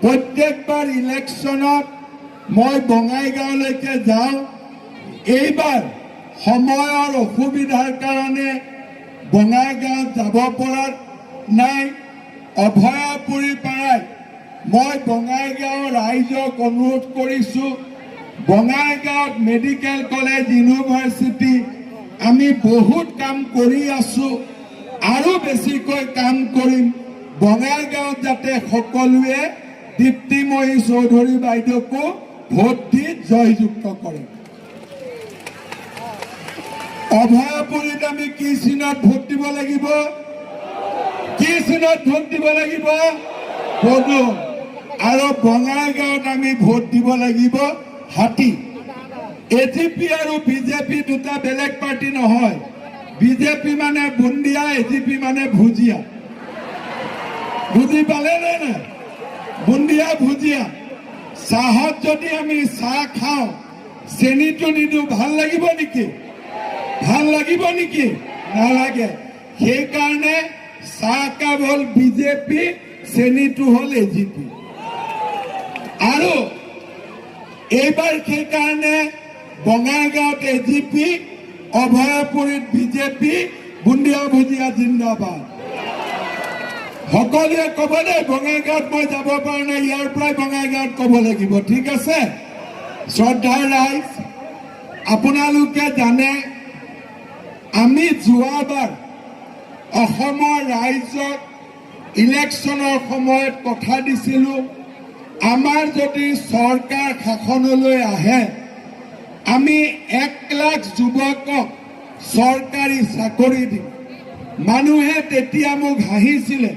প্ৰত্যেকবাৰ ইলেকশ্যনত মই বঙাইগাঁৱলৈকে যাওঁ। এইবাৰ সময়ৰ অসুবিধাৰ কাৰণে বঙাইগাঁৱত যাব পৰা নাই। অভয়াপুৰীৰ পৰাই মই বঙাইগাঁৱৰ ৰাইজক অনুৰোধ কৰিছোঁ, বঙাইগাঁৱত মেডিকেল কলেজ ইউনিভাৰ্চিটি আমি বহুত কাম কৰি আছোঁ, আৰু বেছিকৈ কাম কৰিম। বঙাইগাঁৱত যাতে সকলোৱে দীপ্তিময়ী চৌধুৰী বাইদেউকো ভোট দি জয়যুক্ত কৰে। অভয়াপুৰীত আমি কি চিহ্নত ভোট দিব লাগিব? কি চিহ্নত ভোট দিব লাগিব? পদুম। আৰু বঙাইগাঁৱত আমি ভোট দিব লাগিব হাতী। এজিপি আৰু বিজেপি দুটা বেলেগ পাৰ্টি নহয়। বিজেপি মানে বুন্দিয়া, এজিপি মানে ভুজিয়া। বুজি পালে নে নাই? বুন্দিয়া ভুজিয়া। চাহত যদি আমি চাহ খাওঁ, চেনিটো নিদিওঁ, ভাল লাগিব নেকি? ভাল লাগিব নেকি? নালাগে। সেইকাৰণে চাহকাপ হ'ল বিজেপি, চেনিটো হ'ল এজিপি। আৰু এইবাৰ সেইকাৰণে বঙাইগাঁৱত এজিপি, অভয়াপুৰীত বিজেপি, বুন্দিয়া ভুজিয়া জিন্দাবাদ। সকলোৱে ক'ব দেই, বঙাইগাঁৱত মই যাব পৰা নাই, ইয়াৰ পৰাই বঙাইগাঁৱত ক'ব লাগিব, ঠিক আছে? শ্ৰদ্ধাৰ ৰাইজ, আপোনালোকে জানে আমি যোৱাবাৰ অসমৰ ৰাইজক ইলেকশ্যনৰ সময়ত কথা দিছিলোঁ, আমাৰ যদি চৰকাৰ শাসনলৈ আহে আমি 1 লাখ যুৱকক চৰকাৰী চাকৰি দিম। মানুহে তেতিয়া মোক হাঁহিছিলে,